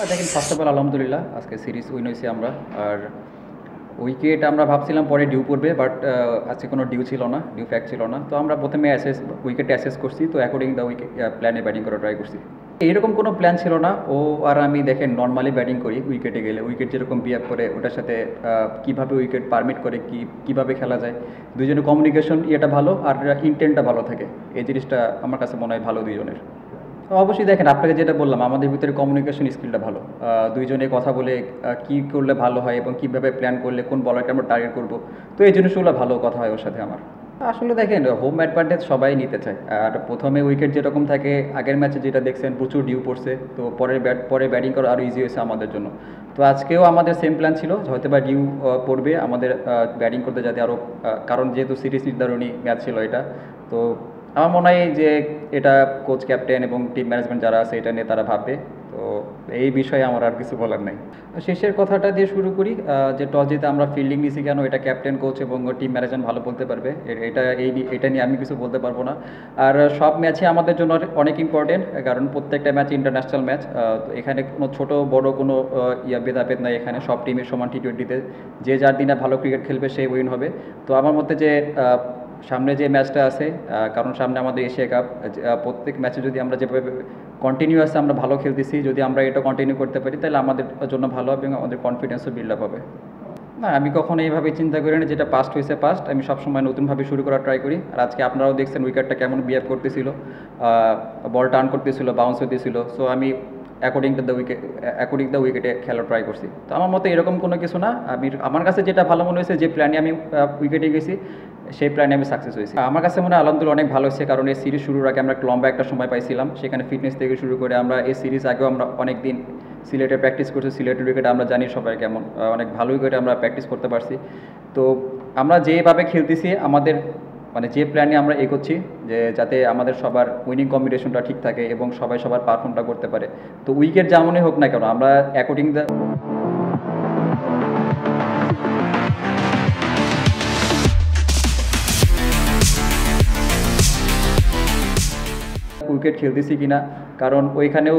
দেখেন first of all আলহামদুলিল্লাহ আজকে সিরিজ উইন হয়েছি আমরা। আর উইকেট আমরা ভাবছিলাম পরে ডিউ পড়বে, বাট আজকে কোনো ডিউ ছিল না, ডিউ ফ্যাক্ট ছিল না। তো আমরা প্রথমে উইকেটে অ্যাসেস করছি, তো অ্যাকর্ডিং দ্য উইকেট প্ল্যানে ব্যাটিং করা ট্রাই করছি। এইরকম কোনো প্ল্যান ছিল না। ও আর আমি দেখেন নর্মালি ব্যাটিং করি, উইকেটে গেলে উইকেট যেরকম বিহেভ করে ওটার সাথে কীভাবে উইকেট পারমিট করে কীভাবে খেলা যায়, দুজনের কমিউনিকেশন ইয়েটা ভালো আর ইন্টেন্টটা ভালো থাকে। এই জিনিসটা আমার কাছে মনে হয় ভালো দুজনের। তো অবশ্যই দেখেন আপনাকে যেটা বললাম, আমাদের ভিতরে কমিউনিকেশন স্কিলটা ভালো। দুইজনে কথা বলে কী করলে ভালো হয় এবং কীভাবে প্ল্যান করলে কোন বলারকে আমরা টার্গেট করবো, তো এই জিনিসগুলো ভালো কথা হয় ওর সাথে আমার। আসলে দেখেন হোম অ্যাডভান্টেজ সবাই নিতে চায়। আর প্রথমে উইকেট যেরকম থাকে, আগের ম্যাচে যেটা দেখছেন প্রচুর ডিউ পড়ছে, তো পরে ব্যাটিং করা আরও ইজি হয়েছে আমাদের জন্য। তো আজকেও আমাদের সেম প্ল্যান ছিল, হয়তো বা ডিউ পড়বে আমাদের ব্যাটিং করতে, যাতে আরও, কারণ যেহেতু সিরিজ নির্ধারণী ম্যাচ ছিল এটা। তো আমার মনে হয় যে এটা কোচ, ক্যাপ্টেন এবং টিম ম্যানেজমেন্ট যারা আছে এটা নিয়ে তারা ভাববে। তো এই বিষয়ে আমার আর কিছু বলার নেই। শেষের কথাটা দিয়ে শুরু করি, যে টস জিতে আমরা ফিল্ডিং নিয়েছি কেন, এটা ক্যাপ্টেন, কোচ এবং টিম ম্যানেজমেন্ট ভালো বলতে পারবে। এটা নিয়ে আমি কিছু বলতে পারবো না। আর সব ম্যাচই আমাদের জন্য অনেক ইম্পর্টেন্ট, কারণ প্রত্যেকটা ম্যাচ ইন্টারন্যাশনাল ম্যাচ। তো এখানে কোনো ছোটো বড় কোনো ভেদাভেদ নাই, এখানে সব টিমের সমান টি20তে যে যার দিনে ভালো ক্রিকেট খেলবে সেই উইন হবে। তো আমার মতে যে সামনে যে ম্যাচটা আছে, কারণ সামনে আমাদের এশিয়া কাপ, প্রত্যেক ম্যাচে যদি আমরা যেভাবে কন্টিনিউয়াসলি আমরা ভালো খেলতেছি, যদি আমরা এটা কন্টিনিউ করতে পারি তাহলে আমাদের জন্য ভালো হবে এবং আমাদের কনফিডেন্সও বিল্ড আপ হবে। না, আমি কখনো এইভাবে চিন্তা করি না, যেটা পাস্ট হয়েছে পাস্ট, আমি সবসময় নতুনভাবে শুরু করার ট্রাই করি। আর আজকে আপনারাও দেখছেন উইকেটটা কেমন বিহেভ করতেছিল, বল টার্ন করতেছিল, বাউন্স হতেছিল। সো আমি অ্যাকর্ডিং দ্য উইকেটে খেলা ট্রাই করছি। তো আমার মতে এরকম কোনো কিছু না। আমার কাছে যেটা ভালো মনে হয়েছে, যে প্ল্যানে আমি উইকেটে গেছি সেই প্ল্যানে আমি সাকসেস হয়েছি। আমার কাছে মনে হয় আলহামদুলিল্লাহ অনেক ভালো হয়েছে, কারণ এই সিরিজ শুরুর আগে আমরা লম্বা একটা সময় পাইছিলাম, সেখানে ফিটনেস থেকে শুরু করে আমরা এই সিরিজ আগেও আমরা অনেক দিন সিলেটে প্র্যাকটিস করছি। সিলেটের উইকেটে আমরা জানি সবাই কেমন, অনেক ভালো উইকেটে আমরা প্র্যাকটিস করতে পারছি। তো আমরা যেভাবে খেলতেছি, আমাদের মানে যে প্ল্যানে আমরা এগোচ্ছি, যে যাতে আমাদের সবার উইনিং কম্বিনেশনটা ঠিক থাকে এবং সবাই সবার পারফর্মটা করতে পারে। তো উইকেট যেমনই হোক না কেন, আমরা অ্যাকর্ডিং দ্য উইকেট খেলতেছি কিনা, কারণ ওইখানেও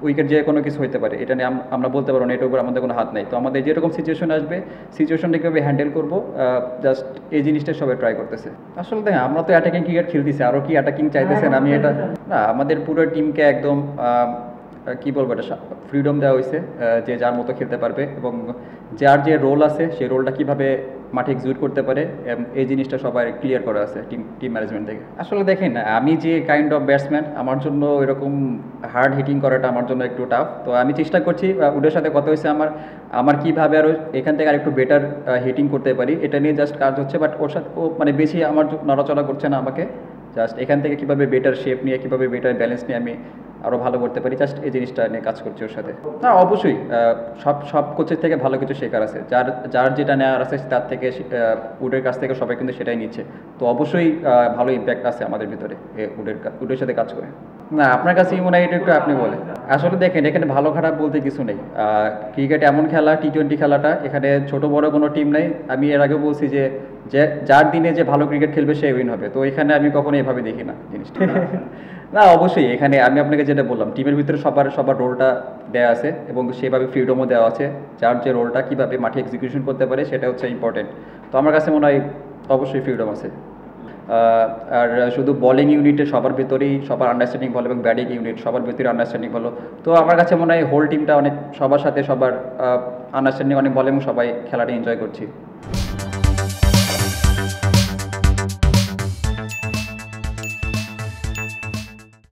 উইকেট যে কোনো কিছু হতে পারে, এটা নিয়ে আমরা বলতে পারবো না, এটার উপর আমাদের কোনো হাত নেই। তো আমাদের যেরকম সিচুয়েশন আসবে, সিচুয়েশনটা কীভাবে হ্যান্ডেল করবো, জাস্ট এই জিনিসটা সবাই ট্রাই করতেছে। আসলে দেখেন আমরা তো অ্যাটাকিং ক্রিকেট খেলতেছি, আরও কি অ্যাটাকিং চাইতেছেন? আমি এটা না, আমাদের পুরো টিমকে একদম কী বলবো, এটা ফ্রিডম দেওয়া হয়েছে, যে যার মতো খেলতে পারবে এবং যার যে রোল আছে সেই রোলটা কীভাবে মাঠে এক্সিকিউট করতে পারে, এই জিনিসটা সবাই ক্লিয়ার করা আছে টিম ম্যানেজমেন্ট থেকে। আসলে দেখেন আমি যে কাইন্ড অফ ব্যাটসম্যান, আমার জন্য এরকম হার্ড হিটিং করাটা আমার জন্য একটু টাফ। তো আমি চেষ্টা করছি, ওদের সাথে কথা হয়েছে আমার কীভাবে আরও এখান থেকে আরেকটু বেটার হিটিং করতে পারি, এটা নিয়ে জাস্ট কাজ হচ্ছে। বাট ওর সাথে ও মানে বেশি আমার নড়াচড়া করছে না আমাকে, জাস্ট এখান থেকে কীভাবে বেটার শেপ নিয়ে, কীভাবে বেটার ব্যালেন্স নিয়ে আমি আরও ভালো করতে পারি, জাস্ট এই জিনিসটা নিয়ে কাজ করছি ওর সাথে। না অবশ্যই, সব কোচের থেকে ভালো কিছু শেখার আছে, যার যেটা নেওয়ার আছে তার থেকে, উডের কাছ থেকে সবাই কিন্তু সেটাই নিচ্ছে। তো অবশ্যই ভালো ইম্প্যাক্ট আছে আমাদের ভিতরে উডের সাথে কাজ করে। না, আপনার কাছে মনে হয় এটা একটু আপনি বলেন। আসলে দেখেন এখানে ভালো খারাপ বলতে কিছু নেই। ক্রিকেট এমন খেলা, টি20 খেলাটা, এখানে ছোট বড় কোনো টিম নেই। আমি এর আগে বলছি যে যার দিনে যে ভালো ক্রিকেট খেলবে সে উইন হবে। তো এখানে আমি কখনো এভাবে দেখি না জিনিসটা। না অবশ্যই, এখানে আমি আপনাকে যেটা বললাম, টিমের ভিতরে সবার রোলটা দেওয়া আছে এবং সেভাবে ফ্রিডমও দেওয়া আছে। যার যে রোলটা কীভাবে মাঠে এক্সিকিউশন করতে পারে সেটা হচ্ছে ইম্পর্টেন্ট। তো আমার কাছে মনে হয় অবশ্যই ফ্রিডম আছে। আর শুধু বোলিং ইউনিটে সবার ভিতরেই সবার আন্ডারস্ট্যান্ডিং ভালো এবং ব্যাটিং ইউনিট সবার ভিতরে আন্ডারস্ট্যান্ডিং ভালো। তো আমার কাছে মনে হয় হোল টিমটা অনেক সবার সাথে সবার আন্ডারস্ট্যান্ডিং অনেক ভালো এবং সবাই খেলাটা এনজয় করছি।